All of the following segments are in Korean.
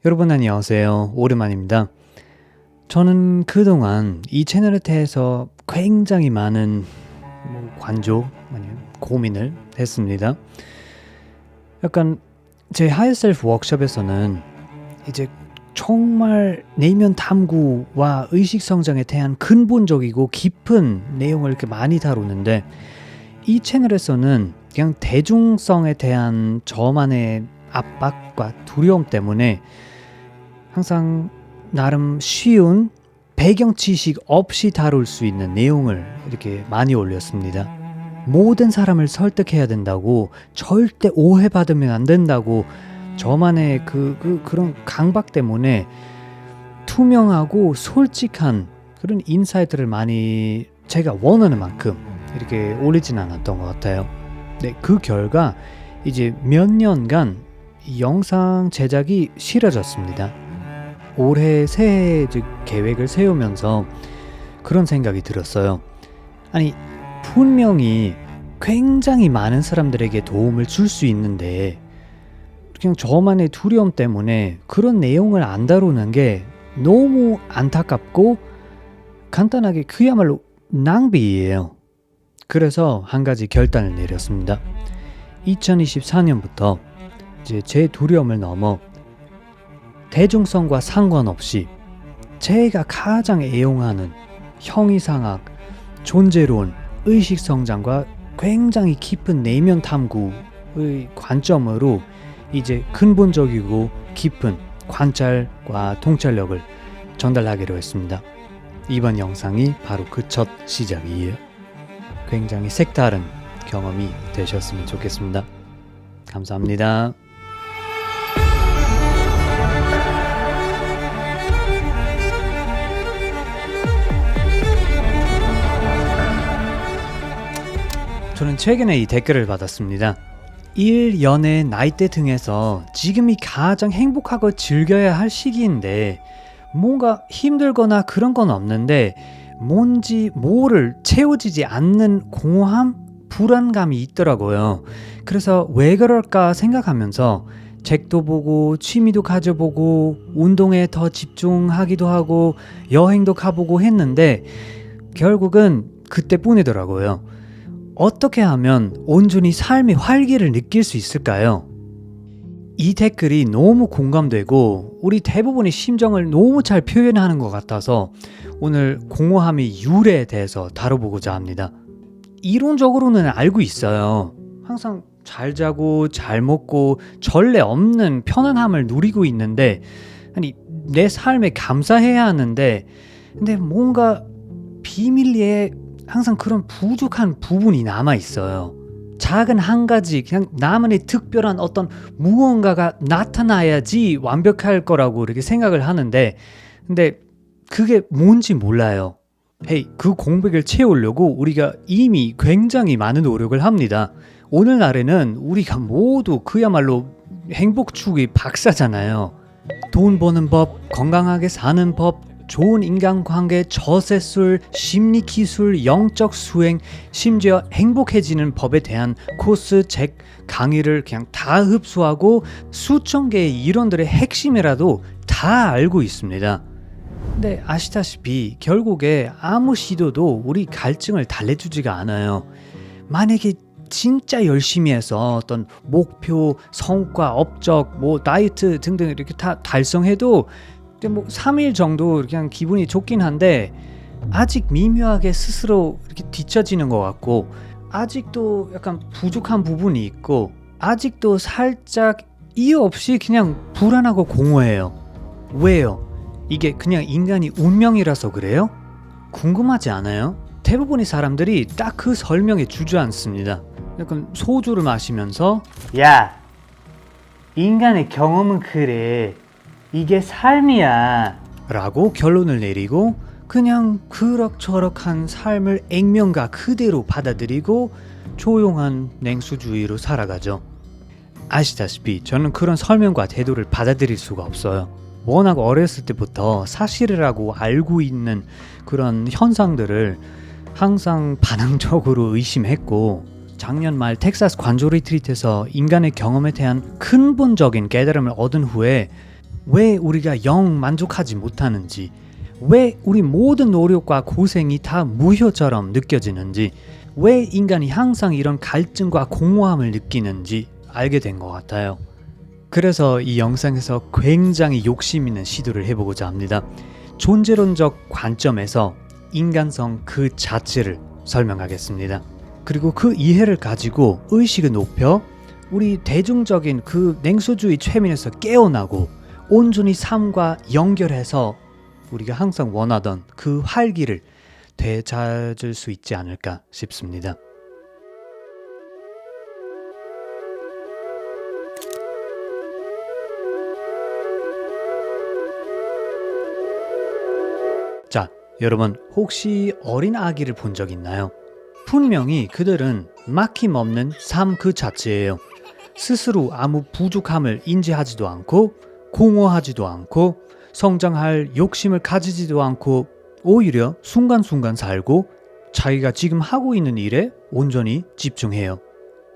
여러분 안녕하세요. 오랜만입니다. 저는 그동안 이 채널에 대해서 굉장히 많은 관조 아니면 고민을 했습니다. 약간 제 하이셀프 워크숍에서는 이제 정말 내면 탐구와 의식 성장에 대한 근본적이고 깊은 내용을 이렇게 많이 다루는데 이 채널에서는 그냥 대중성에 대한 저만의 압박과 두려움 때문에 항상 나름 쉬운 배경 지식 없이 다룰 수 있는 내용을 이렇게 많이 올렸습니다. 모든 사람을 설득해야 된다고, 절대 오해받으면 안 된다고, 저만의 그런 강박 때문에 투명하고 솔직한 그런 인사이트를 많이 제가 원하는 만큼 이렇게 올리진 않았던 것 같아요. 네, 그 결과 이제 몇 년간 이 영상 제작이 싫어졌습니다. 올해 새해 계획을 세우면서 그런 생각이 들었어요. 아니, 분명히 굉장히 많은 사람들에게 도움을 줄 수 있는데 그냥 저만의 두려움 때문에 그런 내용을 안 다루는 게 너무 안타깝고 간단하게 그야말로 낭비예요. 그래서 한 가지 결단을 내렸습니다. 2024년부터 이제 제 두려움을 넘어 대중성과 상관없이 제가 가장 애용하는 형이상학, 존재론, 의식성장과 굉장히 깊은 내면 탐구의 관점으로 이제 근본적이고 깊은 관찰과 통찰력을 전달하기로 했습니다. 이번 영상이 바로 그 첫 시작이에요. 굉장히 색다른 경험이 되셨으면 좋겠습니다. 감사합니다. 저는 최근에 이 댓글을 받았습니다. 일, 연애, 나이대 등에서 지금이 가장 행복하고 즐겨야 할 시기인데 뭔가 힘들거나 그런 건 없는데 뭐를 채워지지 않는 공허함, 불안감이 있더라고요. 그래서 왜 그럴까 생각하면서 책도 보고 취미도 가져보고 운동에 더 집중하기도 하고 여행도 가보고 했는데 결국은 그때뿐이더라고요. 어떻게 하면 온전히 삶의 활기를 느낄 수 있을까요? 이 댓글이 너무 공감되고 우리 대부분의 심정을 너무 잘 표현하는 것 같아서 오늘 공허함의 유래에 대해서 다뤄보고자 합니다. 이론적으로는 알고 있어요. 항상 잘 자고 잘 먹고 전례 없는 편안함을 누리고 있는데 아니 내 삶에 감사해야 하는데 근데 뭔가 비밀리에 항상 그런 부족한 부분이 남아 있어요. 작은 한 가지 그냥 나만의 특별한 어떤 무언가가 나타나야지 완벽할 거라고 이렇게 생각을 하는데 근데 그게 뭔지 몰라요. 그 공백을 채우려고 우리가 이미 굉장히 많은 노력을 합니다. 오늘날에는 우리가 모두 그야말로 행복 추구의 박사잖아요. 돈 버는 법, 건강하게 사는 법, 좋은 인간관계, 저세술, 심리기술, 영적 수행, 심지어 행복해지는 법에 대한 코스, 책, 강의를 그냥 다 흡수하고 수천 개의 이론들의 핵심이라도 다 알고 있습니다. 근데 아시다시피 결국에 아무 시도도 우리 갈증을 달래주지가 않아요. 만약에 진짜 열심히 해서 어떤 목표, 성과, 업적, 다이어트 등등 이렇게 다 달성해도 3일 정도 그냥 기분이 좋긴 한데 아직 미묘하게 스스로 이렇게 뒤처지는 것 같고 아직도 약간 부족한 부분이 있고 아직도 살짝 이유 없이 그냥 불안하고 공허해요. 왜요? 이게 그냥 인간이 운명이라서 그래요? 궁금하지 않아요? 대부분의 사람들이 딱 그 설명에 주저앉습니다. 약간 소주를 마시면서 야, 인간의 경험은 그래. 이게 삶이야 라고 결론을 내리고 그냥 그럭저럭한 삶을 액면가 그대로 받아들이고 조용한 냉수주의로 살아가죠. 아시다시피 저는 그런 설명과 태도를 받아들일 수가 없어요. 워낙 어렸을 때부터 사실이라고 알고 있는 그런 현상들을 항상 반항적으로 의심했고 작년 말 텍사스 관조 리트리트에서 인간의 경험에 대한 근본적인 깨달음을 얻은 후에 왜 우리가 영 만족하지 못하는지, 왜 우리 모든 노력과 고생이 다 무효처럼 느껴지는지, 왜 인간이 항상 이런 갈증과 공허함을 느끼는지 알게 된 것 같아요. 그래서 이 영상에서 굉장히 욕심 있는 시도를 해보고자 합니다. 존재론적 관점에서 인간성 그 자체를 설명하겠습니다. 그리고 그 이해를 가지고 의식을 높여 우리 대중적인 그 냉소주의 최면에서 깨어나고 온전히 삶과 연결해서 우리가 항상 원하던 그 활기를 되찾을 수 있지 않을까 싶습니다. 자, 여러분 혹시 어린 아기를 본 적 있나요? 분명히 그들은 막힘없는 삶 그 자체예요. 스스로 아무 부족함을 인지하지도 않고 공허하지도 않고 성장할 욕심을 가지지도 않고 오히려 순간순간 살고 자기가 지금 하고 있는 일에 온전히 집중해요.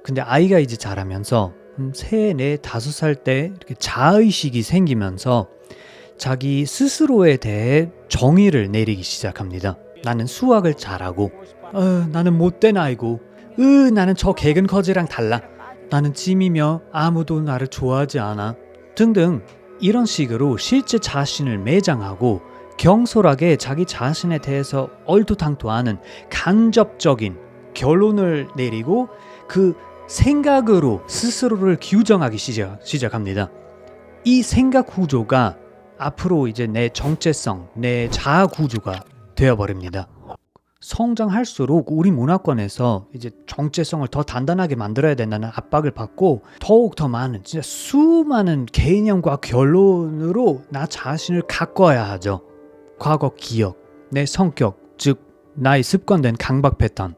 근데 아이가 이제 자라면서 3, 4, 5살 때 이렇게 자의식이 생기면서 자기 스스로에 대해 정의를 내리기 시작합니다. 나는 수학을 잘하고 나는 못된 아이고 나는 저 개근 거지랑 달라. 나는 찜이며 아무도 나를 좋아하지 않아. 등등 이런 식으로 실제 자신을 매장하고 경솔하게 자기 자신에 대해서 얼토당토하는 간접적인 결론을 내리고 그 생각으로 스스로를 규정하기 시작합니다. 이 생각 구조가 앞으로 이제 내 정체성, 내 자아 구조가 되어버립니다. 성장할수록 우리 문화권에서 이제 정체성을 더 단단하게 만들어야 된다는 압박을 받고 더욱 더 많은 진짜 수많은 개념과 결론으로 나 자신을 가꿔야 하죠. 과거 기억, 내 성격, 즉 나의 습관된 강박 패턴,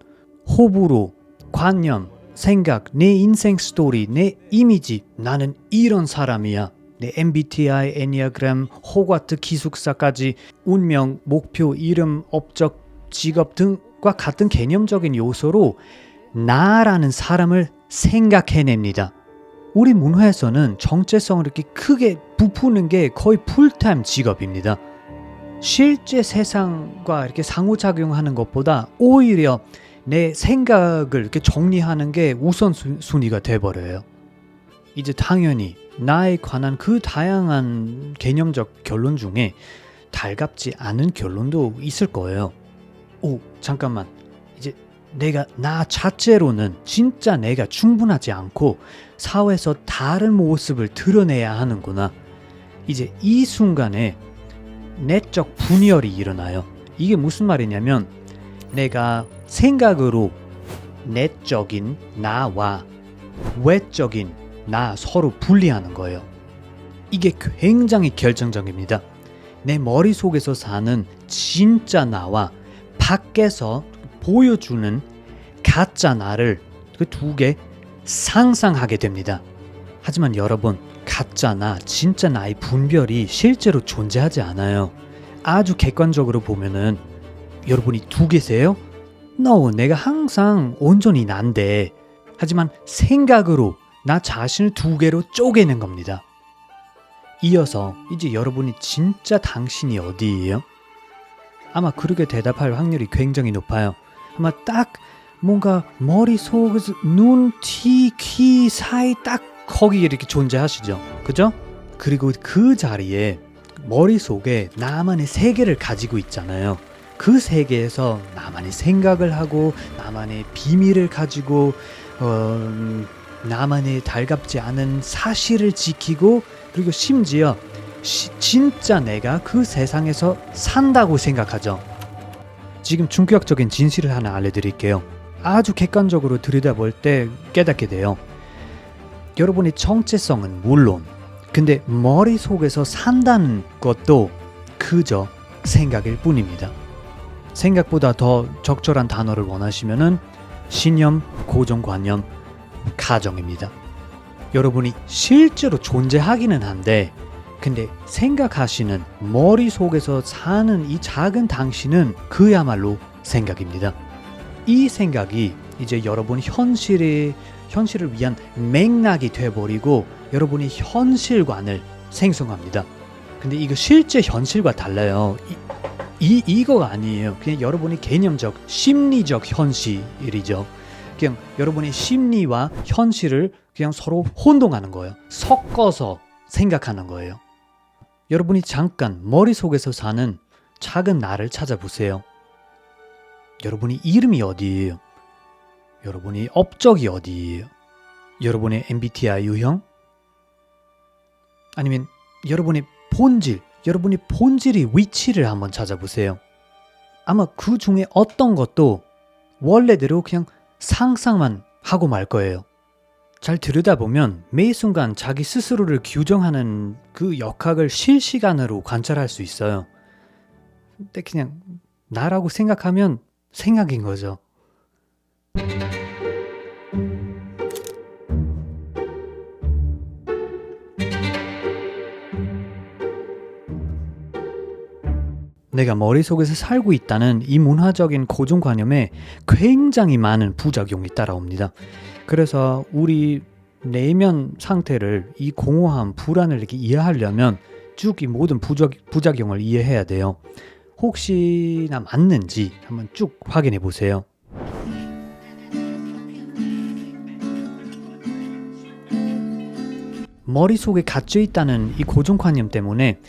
호불호, 관념, 생각, 내 인생 스토리, 내 이미지, 나는 이런 사람이야. 내 MBTI, 애니아그램, 호가트 기숙사까지 운명, 목표, 이름, 업적, 직업 등과 같은 개념적인 요소로 나라는 사람을 생각해냅니다. 우리 문화에서는 정체성을 이렇게 크게 부푸는 게 거의 풀타임 직업입니다. 실제 세상과 이렇게 상호작용하는 것보다 오히려 내 생각을 이렇게 정리하는 게 우선순위가 돼버려요. 이제 당연히 나에 관한 그 다양한 개념적 결론 중에 달갑지 않은 결론도 있을 거예요. 잠깐만. 이제 내가 나 자체로는 진짜 내가 충분하지 않고 사회에서 다른 모습을 드러내야 하는구나. 이제 이 순간에 내적 분열이 일어나요. 이게 무슨 말이냐면 내가 생각으로 내적인 나와 외적인 나 서로 분리하는 거예요. 이게 굉장히 결정적입니다. 내 머릿속에서 사는 진짜 나와 밖에서 보여주는 가짜 나를 그 두 개 상상하게 됩니다. 하지만 여러분, 가짜 나, 진짜 나의 분별이 실제로 존재하지 않아요. 아주 객관적으로 보면은 여러분이 두 개세요? No, 내가 항상 온전히 난데. 하지만 생각으로 나 자신을 두 개로 쪼개는 겁니다. 이어서 이제 여러분이 진짜 당신이 어디예요? 아마 그렇게 대답할 확률이 굉장히 높아요. 아마 딱 뭔가 머릿속에서 눈, 귀 사이 딱 거기에 이렇게 존재하시죠. 그죠? 그리고 그 자리에 머릿속에 나만의 세계를 가지고 있잖아요. 그 세계에서 나만의 생각을 하고 나만의 비밀을 가지고 나만의 달갑지 않은 사실을 지키고 그리고 심지어 진짜 내가 그 세상에서 산다고 생각하죠. 지금 중교학적인 진실을 하나 알려드릴게요. 아주 객관적으로 들여다볼 때 깨닫게 돼요. 여러분의 정체성은 물론 근데 머릿속에서 산다는 것도 그저 생각일 뿐입니다. 생각보다 더 적절한 단어를 원하시면은 신념, 고정관념, 가정입니다. 여러분이 실제로 존재하기는 한데 근데 생각하시는 머릿속에서 사는 이 작은 당신은 그야말로 생각입니다. 이 생각이 이제 여러분 현실을 위한 맥락이 돼버리고 여러분이 현실관을 생성합니다. 근데 이거 실제 현실과 달라요. 이거가 아니에요. 그냥 여러분의 개념적, 심리적 현실이죠. 그냥 여러분의 심리와 현실을 그냥 서로 혼동하는 거예요. 섞어서 생각하는 거예요. 여러분이 잠깐 머릿속에서 사는 작은 나를 찾아보세요. 여러분의 이름이 어디예요? 여러분의 업적이 어디예요? 여러분의 MBTI 유형? 아니면 여러분의 본질, 여러분의 본질의 위치를 한번 찾아보세요. 아마 그 중에 어떤 것도 원래대로 그냥 상상만 하고 말 거예요. 잘 들여다보면 매 순간 자기 스스로를 규정하는 그 역학을 실시간으로 관찰할 수 있어요. 근데 그냥 나라고 생각하면 생각인 거죠. 내가 머릿속에서 살고 있다는 이 문화적인 고정관념에 굉장히 많은 부작용이 따라옵니다. 그래서 우리 내면 상태를, 이 공허함, 불안을 이렇게 이해하려면 쭉 이 모든 부작용을 이해해야 돼요. 혹시나 맞는지 한번 쭉 확인해 보세요. 머릿속에 갇혀 있다는 이 고정관념 때문에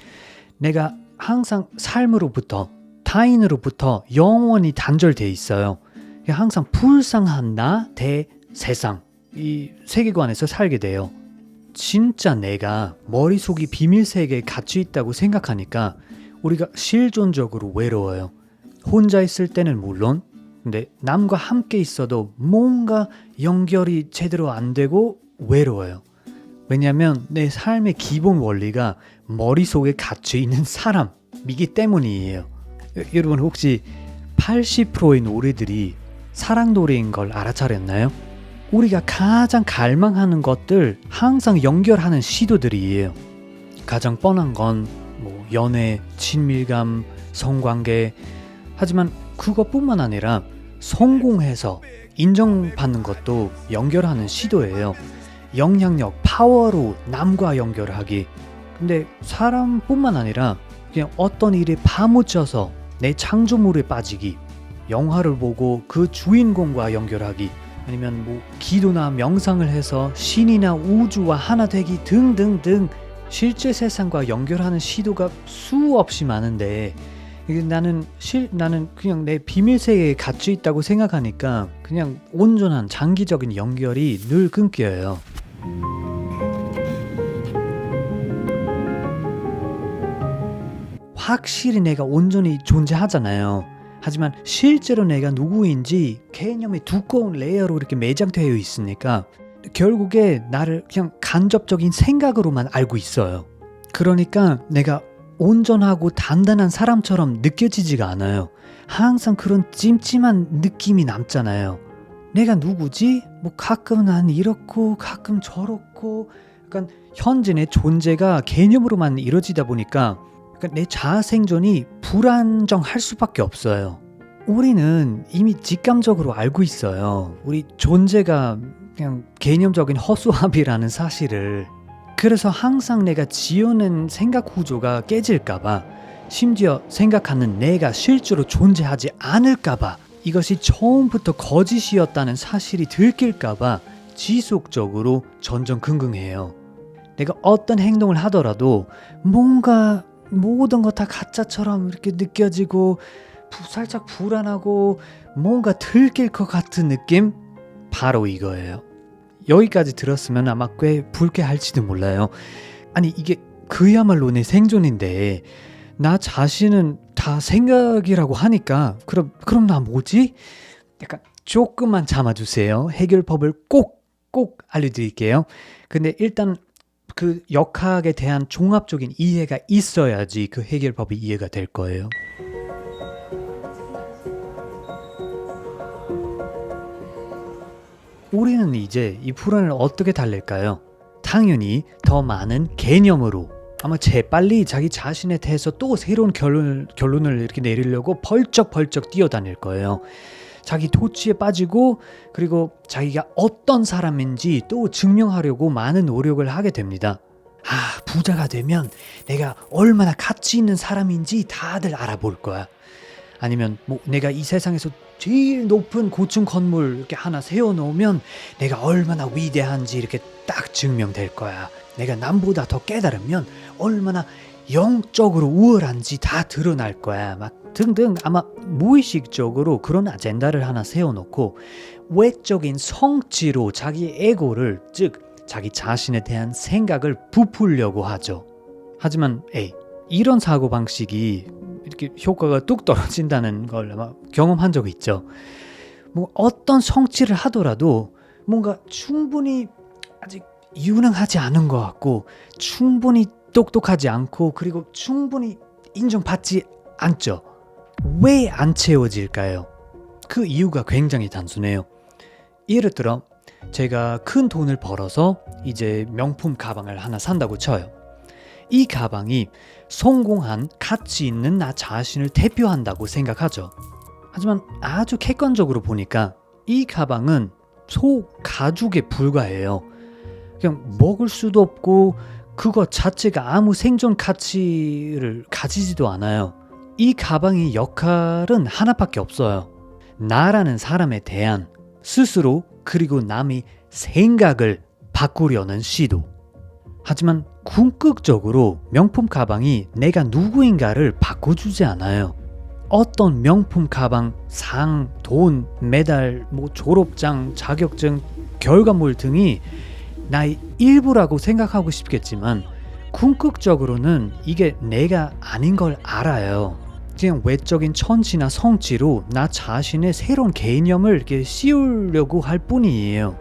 내가 항상 삶으로부터, 타인으로부터 영원히 단절돼 있어요. 항상 불쌍한 나 대 세상, 이 세계관에서 살게 돼요. 진짜 내가 머릿속이 비밀 세계에 갇혀 있다고 생각하니까 우리가 실존적으로 외로워요. 혼자 있을 때는 물론, 근데 남과 함께 있어도 뭔가 연결이 제대로 안 되고 외로워요. 왜냐하면 내 삶의 기본 원리가 머릿속에 갇혀 있는 사람이기 때문이에요. 여러분 혹시 80%의 노래들이 사랑 노래인 걸 알아차렸나요? 우리가 가장 갈망하는 것들 항상 연결하는 시도들이에요. 가장 뻔한 건 연애, 친밀감, 성관계. 하지만 그것뿐만 아니라 성공해서 인정받는 것도 연결하는 시도예요. 영향력, 파워로 남과 연결하기. 근데 사람뿐만 아니라 그냥 어떤 일에 파묻혀서 내 창조물에 빠지기, 영화를 보고 그 주인공과 연결하기, 아니면 기도나 명상을 해서 신이나 우주와 하나 되기 등등등 실제 세상과 연결하는 시도가 수없이 많은데 나는 그냥 내 비밀 세계에 갇혀 있다고 생각하니까 그냥 온전한 장기적인 연결이 늘 끊겨요. 확실히 내가 온전히 존재하잖아요. 하지만 실제로 내가 누구인지 개념의 두꺼운 레이어로 이렇게 매장되어 있으니까 결국에 나를 그냥 간접적인 생각으로만 알고 있어요. 그러니까 내가 온전하고 단단한 사람처럼 느껴지지가 않아요. 항상 그런 찜찜한 느낌이 남잖아요. 내가 누구지? 가끔 난 이렇고 가끔 저렇고, 약간 현재 내 존재가 개념으로만 이루어지다 보니까 내 자아 생존이 불안정할 수밖에 없어요. 우리는 이미 직감적으로 알고 있어요. 우리 존재가 그냥 개념적인 허수아비라는 사실을. 그래서 항상 내가 지어낸 생각 구조가 깨질까봐, 심지어 생각하는 내가 실제로 존재하지 않을까봐, 이것이 처음부터 거짓이었다는 사실이 들킬까봐 지속적으로 전전긍긍해요. 내가 어떤 행동을 하더라도 뭔가 모든 거 다 가짜처럼 이렇게 느껴지고 살짝 불안하고 뭔가 들킬 것 같은 느낌? 바로 이거예요. 여기까지 들었으면 아마 꽤 불쾌할지도 몰라요. 아니 이게 그야말로 내 생존인데 나 자신은 다 생각이라고 하니까 그럼 나 뭐지? 약간 조금만 참아주세요. 해결법을 꼭 알려드릴게요. 근데 일단 그 역학에 대한 종합적인 이해가 있어야지 그 해결법이 이해가 될 거예요. 우리는 이제 이 불안을 어떻게 달랠까요? 당연히 더 많은 개념으로, 아마 재빨리 자기 자신에 대해서 또 새로운 결론을 이렇게 내리려고 벌쩍벌쩍 뛰어다닐 거예요. 자기 도취에 빠지고, 그리고 자기가 어떤 사람인지 또 증명하려고 많은 노력을 하게 됩니다. 부자가 되면 내가 얼마나 가치 있는 사람인지 다들 알아볼 거야. 아니면 뭐 내가 이 세상에서 제일 높은 고층 건물 이렇게 하나 세워놓으면 내가 얼마나 위대한지 이렇게 딱 증명될 거야. 내가 남보다 더 깨달으면 얼마나 영적으로 우월한지 다 드러날 거야. 막 등등 아마 무의식적으로 그런 아젠다를 하나 세워놓고 외적인 성취로 자기 에고를, 즉 자기 자신에 대한 생각을 부풀려고 하죠. 하지만 이런 사고방식이 이렇게 효과가 뚝 떨어진다는 걸 아마 경험한 적이 있죠. 뭐 어떤 성취를 하더라도 뭔가 충분히 아직 유능하지 않은 것 같고, 충분히 똑똑하지 않고, 그리고 충분히 인정받지 않죠. 왜 안 채워질까요? 그 이유가 굉장히 단순해요. 예를 들어 제가 큰 돈을 벌어서 이제 명품 가방을 하나 산다고 쳐요. 이 가방이 성공한 가치 있는 나 자신을 대표한다고 생각하죠. 하지만 아주 객관적으로 보니까 이 가방은 소 가죽에 불과해요. 그냥 먹을 수도 없고 그것 자체가 아무 생존 가치를 가지지도 않아요. 이 가방의 역할은 하나밖에 없어요. 나라는 사람에 대한 스스로 그리고 남의 생각을 바꾸려는 시도. 하지만 궁극적으로 명품 가방이 내가 누구인가를 바꿔주지 않아요. 어떤 명품 가방, 상, 돈, 메달, 졸업장, 자격증, 결과물 등이 나의 일부라고 생각하고 싶겠지만 궁극적으로는 이게 내가 아닌 걸 알아요. 그냥 외적인 천치나 성취로 나 자신의 새로운 개념을 이렇게 씌우려고 할 뿐이에요.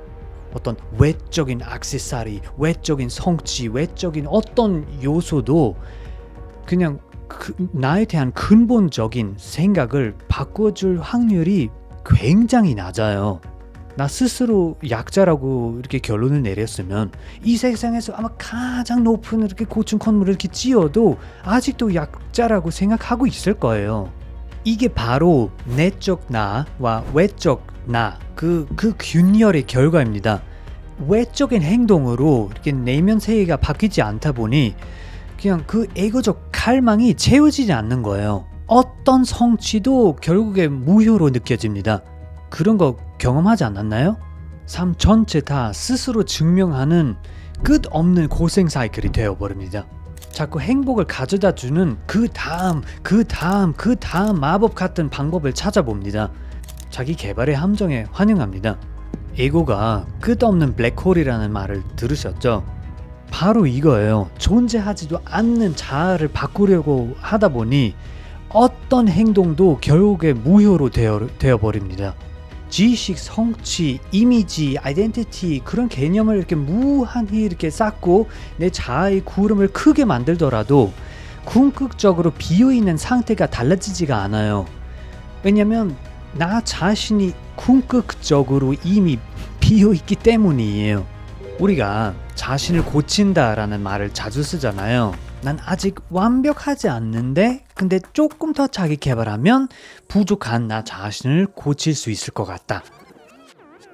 어떤 외적인 액세서리, 외적인 성취, 외적인 어떤 요소도 그냥 나에 대한 근본적인 생각을 바꿔줄 확률이 굉장히 낮아요. 나 스스로 약자라고 이렇게 결론을 내렸으면 이 세상에서 아마 가장 높은 이렇게 고층 건물을 이렇게 지어도 아직도 약자라고 생각하고 있을 거예요. 이게 바로 내적 나와 외적 나, 그 균열의 결과입니다. 외적인 행동으로 이렇게 내면 세계가 바뀌지 않다 보니 그냥 그 에고적 갈망이 채워지지 않는 거예요. 어떤 성취도 결국에 무효로 느껴집니다. 그런 거 경험하지 않았나요? 삶 전체 다 스스로 증명하는 끝없는 고생 사이클이 되어버립니다. 자꾸 행복을 가져다 주는 그 다음 마법 같은 방법을 찾아봅니다. 자기 개발의 함정에 환영합니다. 에고가 끝없는 블랙홀이라는 말을 들으셨죠? 바로 이거예요. 존재하지도 않는 자아를 바꾸려고 하다 보니 어떤 행동도 결국에 무효로 되어버립니다. 지식, 성취, 이미지, 아이덴티티 그런 개념을 이렇게 무한히 이렇게 쌓고 내 자아의 구름을 크게 만들더라도 궁극적으로 비어있는 상태가 달라지지가 않아요. 왜냐면 나 자신이 궁극적으로 이미 비어있기 때문이에요. 우리가 자신을 고친다라는 말을 자주 쓰잖아요. 난 아직 완벽하지 않는데 근데 조금 더 자기 개발하면 부족한 나 자신을 고칠 수 있을 것 같다.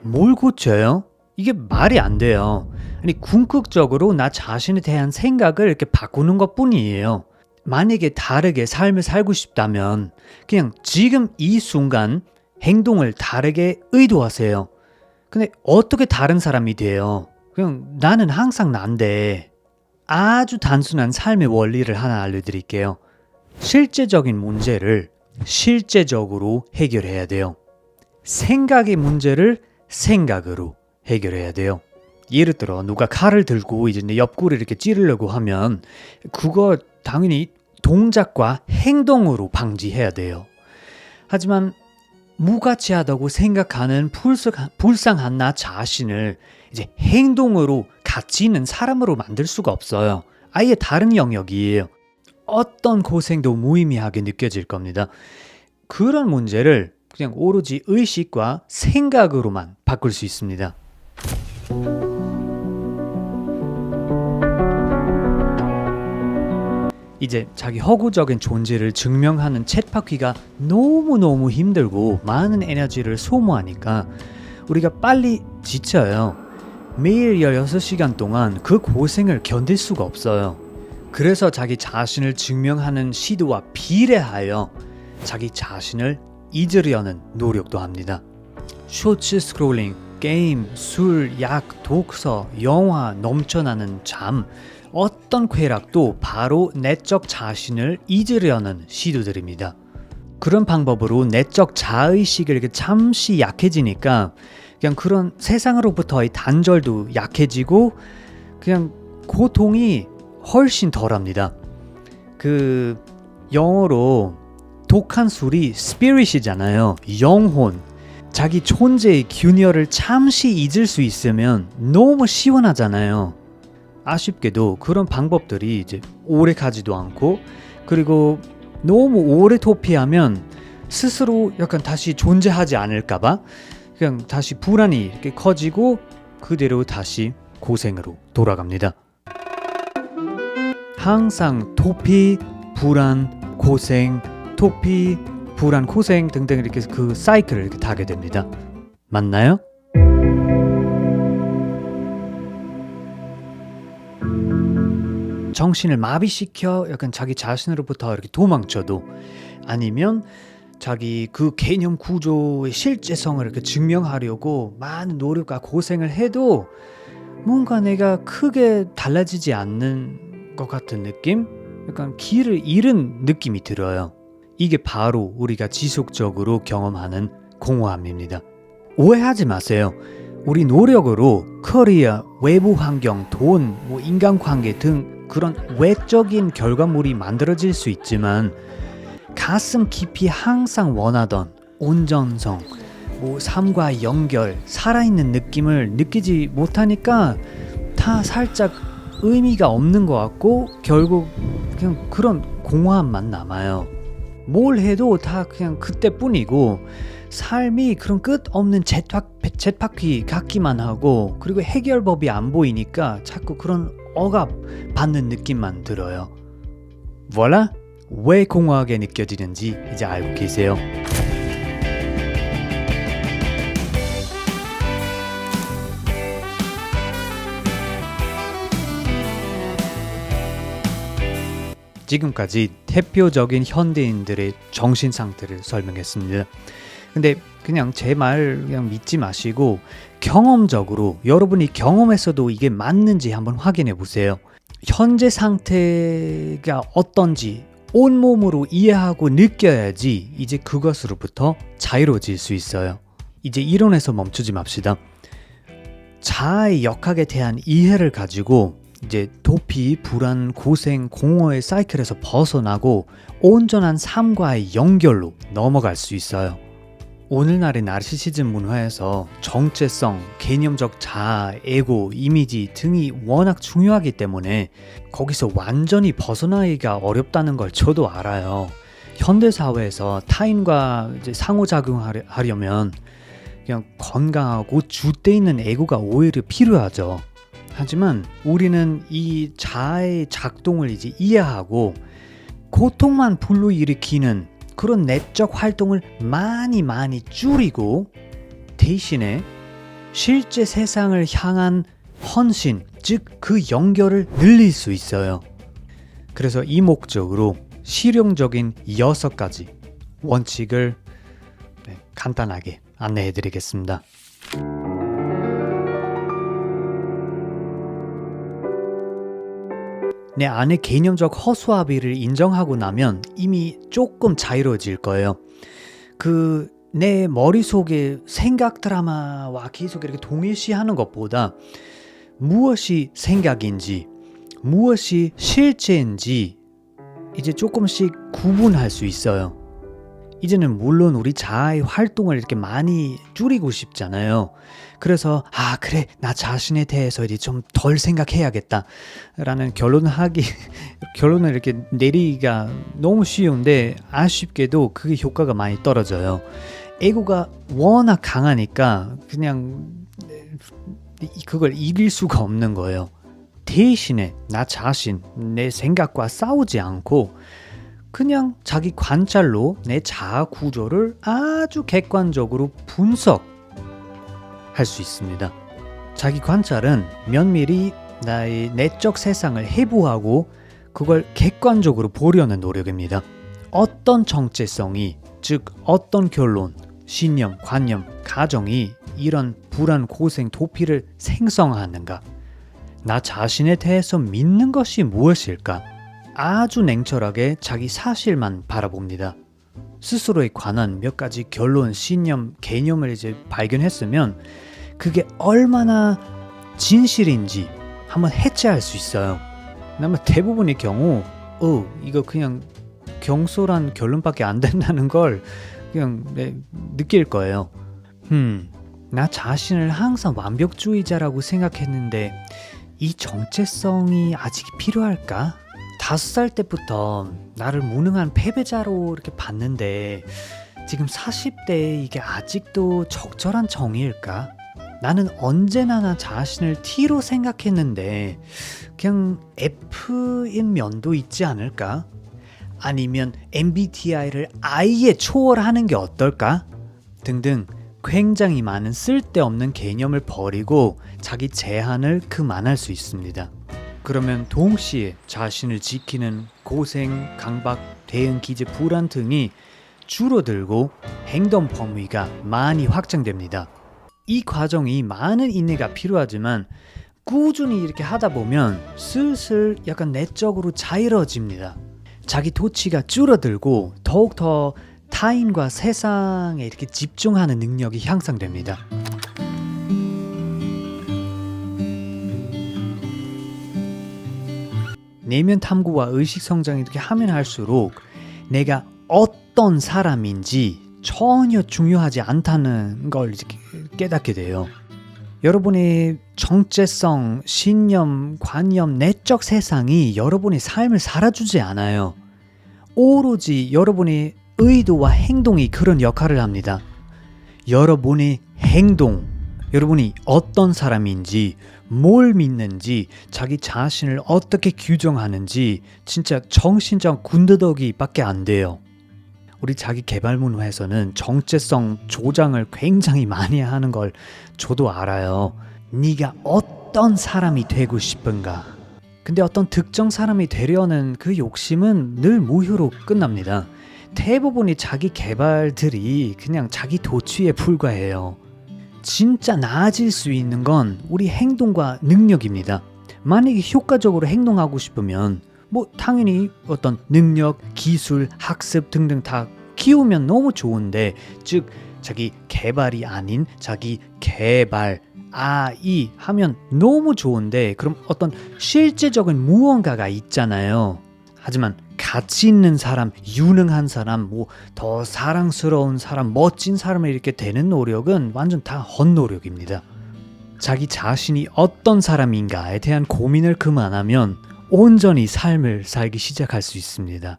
뭘 고쳐요? 이게 말이 안 돼요. 아니 궁극적으로 나 자신에 대한 생각을 이렇게 바꾸는 것 뿐이에요. 만약에 다르게 삶을 살고 싶다면 그냥 지금 이 순간 행동을 다르게 의도하세요. 근데 어떻게 다른 사람이 돼요? 그냥 나는 항상 난데. 아주 단순한 삶의 원리를 하나 알려드릴게요. 실제적인 문제를 실제적으로 해결해야 돼요. 생각의 문제를 생각으로 해결해야 돼요. 예를 들어 누가 칼을 들고 이제 내 옆구리를 이렇게 찌르려고 하면 그거 당연히 동작과 행동으로 방지해야 돼요. 하지만 무가치하다고 생각하는 불쌍한 나 자신을 이제 행동으로 가치 있는 사람으로 만들 수가 없어요. 아예 다른 영역이에요. 어떤 고생도 무의미하게 느껴질 겁니다. 그런 문제를 그냥 오로지 의식과 생각으로만 바꿀 수 있습니다. 이제 자기 허구적인 존재를 증명하는 쳇바퀴가 너무너무 힘들고 많은 에너지를 소모하니까 우리가 빨리 지쳐요. 매일 16시간 동안 그 고생을 견딜 수가 없어요. 그래서 자기 자신을 증명하는 시도와 비례하여 자기 자신을 잊으려는 노력도 합니다. 쇼츠 스크롤링, 게임, 술, 약, 독서, 영화, 넘쳐나는 잠, 어떤 쾌락도 바로 내적 자신을 잊으려는 시도들입니다. 그런 방법으로 내적 자의식을 잠시 약해지니까 그냥 그런 세상으로부터의 단절도 약해지고 그냥 고통이 훨씬 덜합니다. 그 영어로 독한 술이 spirit이잖아요. 영혼. 자기 존재의 균열을 잠시 잊을 수 있으면 너무 시원하잖아요. 아쉽게도 그런 방법들이 이제 오래 가지도 않고 그리고 너무 오래 도피하면 스스로 약간 다시 존재하지 않을까봐 그냥 다시 불안이 이렇게 커지고 그대로 다시 고생으로 돌아갑니다. 항상 도피, 불안, 고생, 도피, 불안, 고생 등등 이렇게 그 사이클을 이렇게 타게 됩니다. 맞나요? 정신을 마비시켜 약간 자기 자신으로부터 이렇게 도망쳐도 아니면 자기 그 개념 구조의 실제성을 이렇게 증명하려고 많은 노력과 고생을 해도 뭔가 내가 크게 달라지지 않는 것 같은 느낌? 약간 길을 잃은 느낌이 들어요. 이게 바로 우리가 지속적으로 경험하는 공허함입니다. 오해하지 마세요. 우리 노력으로 커리어, 외부 환경, 돈, 인간관계 등 그런 외적인 결과물이 만들어질 수 있지만 가슴 깊이 항상 원하던 온전성, 삶과 연결, 살아있는 느낌을 느끼지 못하니까 다 살짝 의미가 없는 것 같고 결국 그냥 그런 공허함만 남아요. 뭘 해도 다 그냥 그때뿐이고 삶이 그런 끝없는 쳇바퀴 같기만 하고 그리고 해결법이 안 보이니까 자꾸 그런 억압 받는 느낌만 들어요. voilà! 왜 공허하게 느껴지는지 이제 알고 계세요. 지금까지 대표적인 현대인들의 정신 상태를 설명했습니다. 근데 그냥 제 말 그냥 믿지 마시고 경험적으로 여러분이 경험했어도 이게 맞는지 한번 확인해 보세요. 현재 상태가 어떤지 온몸으로 이해하고 느껴야지 이제 그것으로부터 자유로워질 수 있어요. 이제 이론에서 멈추지 맙시다. 자아의 역학에 대한 이해를 가지고 이제 도피, 불안, 고생, 공허의 사이클에서 벗어나고 온전한 삶과의 연결로 넘어갈 수 있어요. 오늘날의 나르시시즘 문화에서 정체성, 개념적 자아, 에고, 이미지 등이 워낙 중요하기 때문에 거기서 완전히 벗어나기가 어렵다는 걸 저도 알아요. 현대사회에서 타인과 이제 상호작용하려면 그냥 건강하고 줏대 있는 에고가 오히려 필요하죠. 하지만 우리는 이 자아의 작동을 이제 이해하고 고통만 불러일으키는 그런 내적 활동을 많이 줄이고 대신에 실제 세상을 향한 헌신, 즉 그 연결을 늘릴 수 있어요. 그래서 이 목적으로 실용적인 6가지 원칙을 간단하게 안내해 드리겠습니다. 내 안의 개념적 허수아비를 인정하고 나면 이미 조금 자유로워질 거예요. 내 머릿속에 생각 드라마와 계속 이렇게 동일시하는 것보다 무엇이 생각인지 무엇이 실제인지 이제 조금씩 구분할 수 있어요. 이제는 물론 우리 자아의 활동을 이렇게 많이 줄이고 싶잖아요. 그래서 그래 나 자신에 대해서 이제 좀 덜 생각해야겠다 라는 결론을 이렇게 내리기가 너무 쉬운데 아쉽게도 그게 효과가 많이 떨어져요. 에고가 워낙 강하니까 그냥 그걸 이길 수가 없는 거예요. 대신에 나 자신, 내 생각과 싸우지 않고 그냥 자기 관찰로 내 자아 구조를 아주 객관적으로 분석할 수 있습니다. 자기 관찰은 면밀히 나의 내적 세상을 해부하고 그걸 객관적으로 보려는 노력입니다. 어떤 정체성이, 즉 어떤 결론, 신념, 관념, 가정이 이런 불안, 고생, 도피를 생성하는가? 나 자신에 대해서 믿는 것이 무엇일까? 아주 냉철하게 자기 사실만 바라봅니다. 스스로에 관한 몇 가지 결론, 신념, 개념을 이제 발견했으면 그게 얼마나 진실인지 한번 해체할 수 있어요. 아마 대부분의 경우 이거 그냥 경솔한 결론밖에 안 된다는 걸 그냥 느낄 거예요. 나 자신을 항상 완벽주의자라고 생각했는데 이 정체성이 아직 필요할까? 5살 때부터 나를 무능한 패배자로 이렇게 봤는데 지금 40대에 이게 아직도 적절한 정의일까? 나는 언제나 나 자신을 T로 생각했는데 그냥 F인 면도 있지 않을까? 아니면 MBTI를 아예 초월하는 게 어떨까? 등등 굉장히 많은 쓸데없는 개념을 버리고 자기 제한을 그만할 수 있습니다. 그러면 동시에 자신을 지키는 고생, 강박, 대응, 기재, 불안 등이 줄어들고 행동 범위가 많이 확장됩니다. 이 과정이 많은 인내가 필요하지만 꾸준히 이렇게 하다 보면 슬슬 약간 내적으로 자유로워집니다. 자기 도취가 줄어들고 더욱더 타인과 세상에 이렇게 집중하는 능력이 향상됩니다. 내면 탐구와 의식 성장이 이렇게 하면 할수록 내가 어떤 사람인지 전혀 중요하지 않다는 걸 깨닫게 돼요. 여러분의 정체성, 신념, 관념, 내적 세상이 여러분의 삶을 살아주지 않아요. 오로지 여러분의 의도와 행동이 그런 역할을 합니다. 여러분의 행동, 여러분이 어떤 사람인지, 뭘 믿는지, 자기 자신을 어떻게 규정하는지 진짜 정신적 군더더기밖에 안 돼요. 우리 자기 개발 문화에서는 정체성 조장을 굉장히 많이 하는 걸 저도 알아요. 네가 어떤 사람이 되고 싶은가? 근데 어떤 특정 사람이 되려는 그 욕심은 늘 무효로 끝납니다. 대부분의 자기 개발들이 그냥 자기 도취에 불과해요. 진짜 나아질 수 있는 건 우리 행동과 능력입니다. 만약에 효과적으로 행동하고 싶으면 당연히 어떤 능력, 기술, 학습 등등 다 키우면 너무 좋은데, 즉 자기 개발이 아닌 자기 개발, 아이 하면 너무 좋은데 그럼 어떤 실제적인 무언가가 있잖아요. 하지만 가치 있는 사람, 유능한 사람, 더 사랑스러운 사람, 멋진 사람을 이렇게 되는 노력은 완전 다 헛노력입니다. 자기 자신이 어떤 사람인가에 대한 고민을 그만하면 온전히 삶을 살기 시작할 수 있습니다.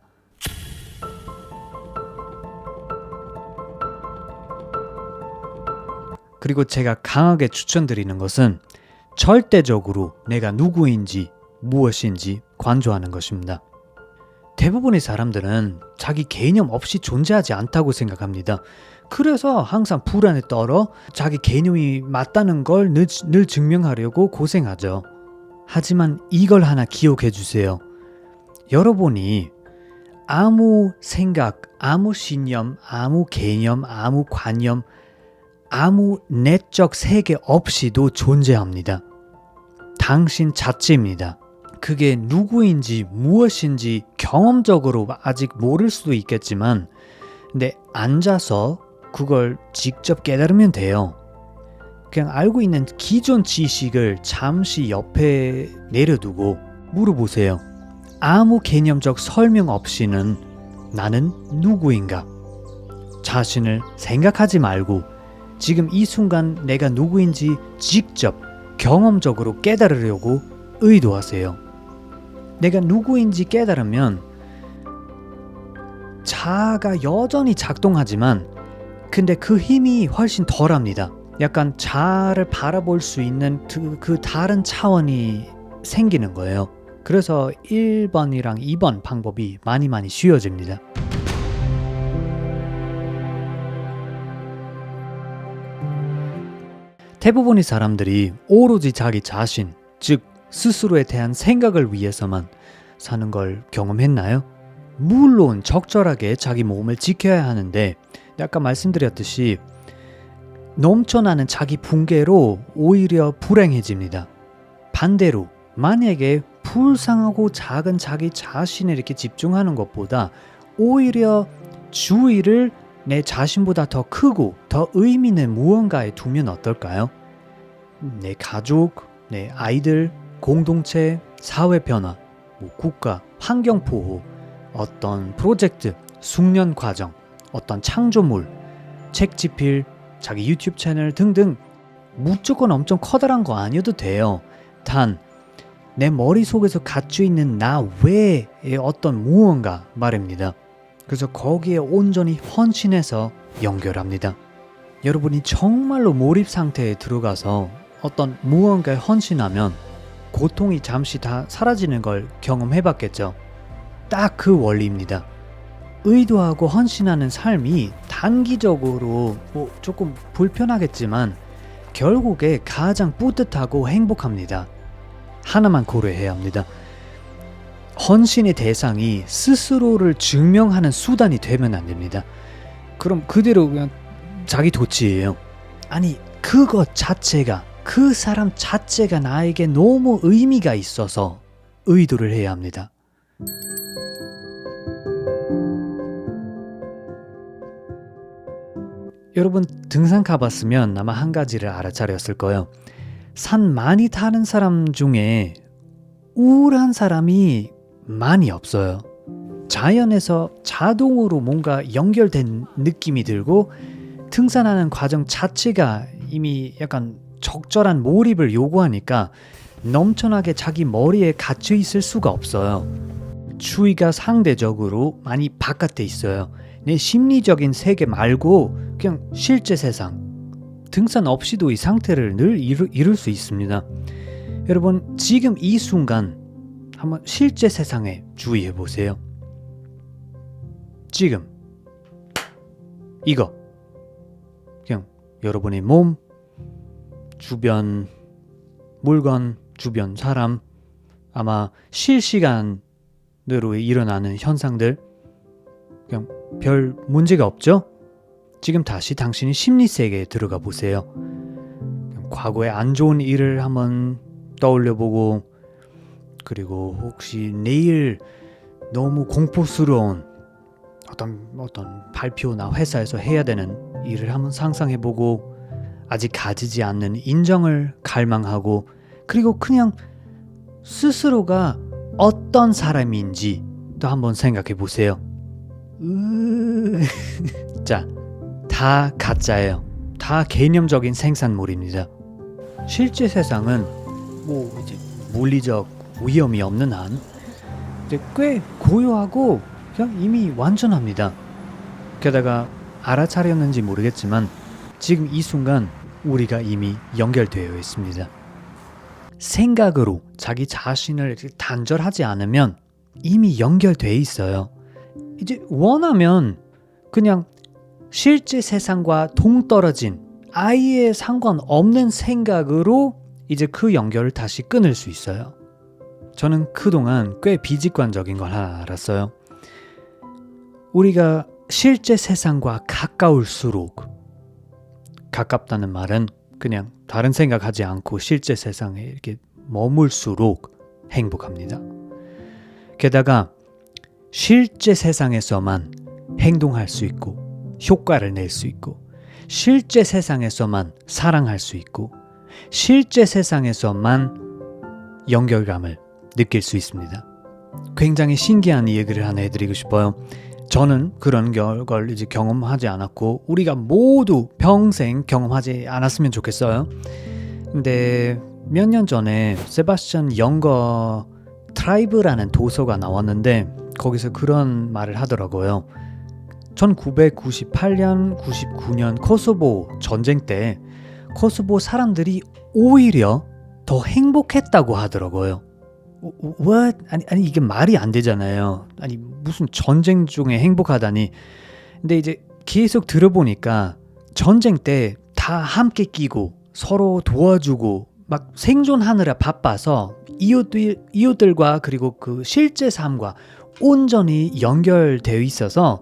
그리고 제가 강하게 추천드리는 것은 절대적으로 내가 누구인지 무엇인지 관조하는 것입니다. 대부분의 사람들은 자기 개념 없이 존재하지 않다고 생각합니다. 그래서 항상 불안에 떨어 자기 개념이 맞다는 걸 늘 증명하려고 고생하죠. 하지만 이걸 하나 기억해 주세요. 여러분이 아무 생각, 아무 신념, 아무 개념, 아무 관념, 아무 내적 세계 없이도 존재합니다. 당신 자체입니다. 그게 누구인지 무엇인지 경험적으로 아직 모를 수도 있겠지만 근데 앉아서 그걸 직접 깨달으면 돼요. 그냥 알고 있는 기존 지식을 잠시 옆에 내려두고 물어보세요. 아무 개념적 설명 없이는 나는 누구인가? 자신을 생각하지 말고 지금 이 순간 내가 누구인지 직접 경험적으로 깨달으려고 의도하세요. 내가 누구인지 깨달으면 자아가 여전히 작동하지만 근데 그 힘이 훨씬 덜합니다. 약간 자아를 바라볼 수 있는 그 다른 차원이 생기는 거예요. 그래서 1번이랑 2번 방법이 많이 쉬워집니다. 대부분의 사람들이 오로지 자기 자신, 즉 스스로에 대한 생각을 위해서만 사는 걸 경험했나요? 물론 적절하게 자기 몸을 지켜야 하는데 아까 말씀드렸듯이 넘쳐나는 자기 붕괴로 오히려 불행해집니다. 반대로 만약에 불쌍하고 작은 자기 자신에 이렇게 집중하는 것보다 오히려 주의를 내 자신보다 더 크고 더 의미 있는 무언가에 두면 어떨까요? 내 가족, 내 아이들, 공동체, 사회 변화, 국가, 환경 보호, 어떤 프로젝트, 숙련 과정, 어떤 창조물, 책 집필, 자기 유튜브 채널 등등 무조건 엄청 커다란 거 아니어도 돼요. 단 내 머릿속에서 갖추어 있는 나 외의 어떤 무언가 말입니다. 그래서 거기에 온전히 헌신해서 연결합니다. 여러분이 정말로 몰입 상태에 들어가서 어떤 무언가에 헌신하면 고통이 잠시 다 사라지는 걸 경험해봤겠죠. 딱 그 원리입니다. 의도하고 헌신하는 삶이 단기적으로 조금 불편하겠지만 결국에 가장 뿌듯하고 행복합니다. 하나만 고려해야 합니다. 헌신의 대상이 스스로를 증명하는 수단이 되면 안 됩니다. 그럼 그대로 그냥 자기 도취예요. 아니 그것 자체가 그 사람 자체가 나에게 너무 의미가 있어서 의도를 해야 합니다. 여러분 등산 가봤으면 아마 한 가지를 알아차렸을 거예요. 산 많이 타는 사람 중에 우울한 사람이 많이 없어요. 자연에서 자동으로 뭔가 연결된 느낌이 들고 등산하는 과정 자체가 이미 약간 적절한 몰입을 요구하니까 넘쳐나게 자기 머리에 갇혀 있을 수가 없어요. 주의가 상대적으로 많이 바깥에 있어요. 내 심리적인 세계 말고 그냥 실제 세상. 등산 없이도 이 상태를 늘 이룰 수 있습니다. 여러분 지금 이 순간 한번 실제 세상에 주의해 보세요. 지금 이거 그냥 여러분의 몸, 주변 물건, 주변 사람, 아마 실시간으로 일어나는 현상들 그냥 별 문제가 없죠? 지금 다시 당신이 심리 세계에 들어가 보세요. 과거에 안 좋은 일을 한번 떠올려보고 그리고 혹시 내일 너무 공포스러운 어떤 발표나 회사에서 해야 되는 일을 한번 상상해보고 아직 가지지 않는 인정을 갈망하고 그리고 그냥 스스로가 어떤 사람인지 또 한번 생각해 보세요. 자, 다 가짜예요. 다 개념적인 생산물입니다. 실제 세상은 이제 물리적 위험이 없는 한 이제 꽤 고요하고 그냥 이미 완전합니다. 게다가 알아차렸는지 모르겠지만 지금 이 순간 우리가 이미 연결되어 있습니다. 생각으로 자기 자신을 단절하지 않으면 이미 연결되어 있어요. 이제 원하면 그냥 실제 세상과 동떨어진 아예 상관없는 생각으로 이제 그 연결을 다시 끊을 수 있어요. 저는 그동안 꽤 비직관적인 걸 하나 알았어요. 우리가 실제 세상과 가까울수록, 가깝다는 말은 그냥 다른 생각하지 않고 실제 세상에 이렇게 머물수록 행복합니다. 게다가 실제 세상에서만 행동할 수 있고 효과를 낼 수 있고 실제 세상에서만 사랑할 수 있고 실제 세상에서만 연결감을 느낄 수 있습니다. 굉장히 신기한 얘기를 하나 해드리고 싶어요. 저는 그런 걸 이제 경험하지 않았고 우리가 모두 평생 경험하지 않았으면 좋겠어요. 근데 몇 년 전에 세바스찬 영거 트라이브라는 도서가 나왔는데 거기서 그런 말을 하더라고요. 1998년, 99년 코소보 전쟁 때 코소보 사람들이 오히려 더 행복했다고 하더라고요. What? 아니 이게 말이 안 되잖아요. 아니 무슨 전쟁 중에 행복하다니. 근데 이제 계속 들어보니까 전쟁 때 다 함께 끼고 서로 도와주고 막 생존하느라 바빠서 이웃들과 그리고 그 실제 삶과 온전히 연결되어 있어서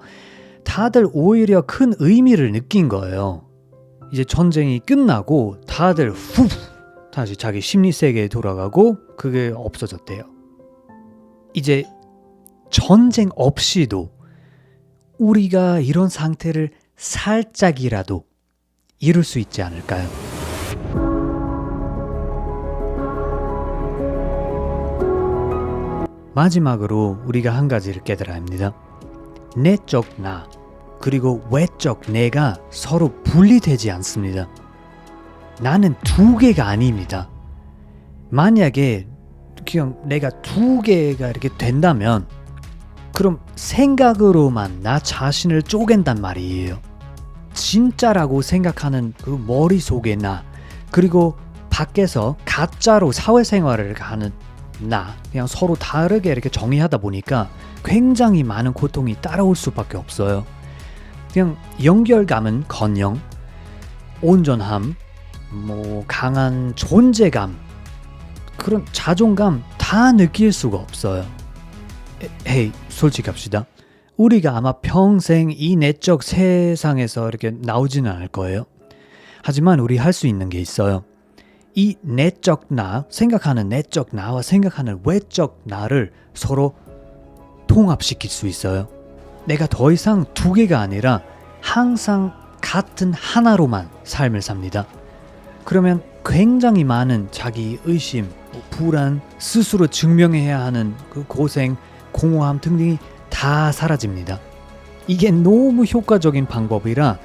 다들 오히려 큰 의미를 느낀 거예요. 이제 전쟁이 끝나고 다들 후 다시 자기 심리 세계에 돌아가고 그게 없어졌대요. 이제 전쟁 없이도 우리가 이런 상태를 살짝이라도 이룰 수 있지 않을까요? 마지막으로 우리가 한 가지를 깨달아야 합니다. 내적 나 그리고 외적 내가 서로 분리되지 않습니다. 나는 두 개가 아닙니다. 만약에 그냥 내가 두 개가 이렇게 된다면 그럼 생각으로만 나 자신을 쪼갠단 말이에요. 진짜라고 생각하는 그 머릿속의 나 그리고 밖에서 가짜로 사회생활을 하는 나 그냥 서로 다르게 이렇게 정의하다 보니까 굉장히 많은 고통이 따라올 수밖에 없어요. 그냥 연결감은 건영, 온전함, 강한 존재감, 그런 자존감 다 느낄 수가 없어요. 헤이, 솔직합시다. 우리가 아마 평생 이 내적 세상에서 이렇게 나오지는 않을 거예요. 하지만 우리 할 수 있는 게 있어요. 이 내적 나, 생각하는 내적 나와 생각하는 외적 나를 서로 통합시킬 수 있어요. 내가 더 이상 두 개가 아니라 항상 같은 하나로만 삶을 삽니다. 그러면 굉장히 많은 자기 의심, 불안, 스스로 증명해야 하는 그 고생, 공허함 등등이 다 사라집니다. 이게 너무 효과적인 방법이라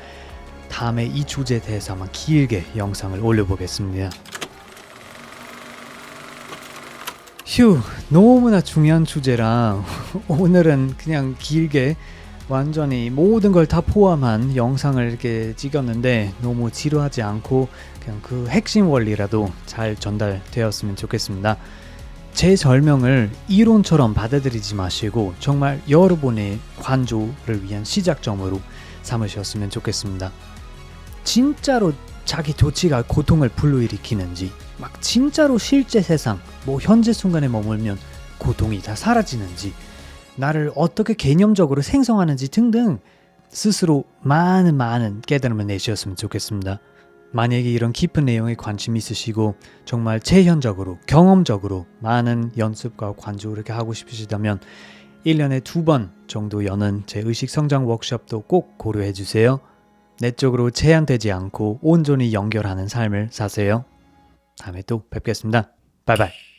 다음에 이 주제에 대해서 한번 길게 영상을 올려보겠습니다. 휴, 너무나 중요한 주제라 오늘은 그냥 길게 완전히 모든 걸 다 포함한 영상을 이렇게 찍었는데 너무 지루하지 않고 그냥 그 핵심 원리라도 잘 전달되었으면 좋겠습니다. 제 설명을 이론처럼 받아들이지 마시고 정말 여러분의 관조를 위한 시작점으로 삼으셨으면 좋겠습니다. 진짜로 자기 조치가 고통을 불러일으키는지, 막 진짜로 실제 세상, 현재 순간에 머물면 고통이 다 사라지는지, 나를 어떻게 개념적으로 생성하는지 등등 스스로 많은 깨달음을 내셨으면 좋겠습니다. 만약에 이런 깊은 내용에 관심 있으시고 정말 체현적으로 경험적으로 많은 연습과 관조를 이렇게 하고 싶으시다면 1년에 2번 정도 여는 제 의식 성장 워크숍도 꼭 고려해 주세요. 내적으로 제한되지 않고 온전히 연결하는 삶을 사세요. 다음에 또 뵙겠습니다. 바이바이.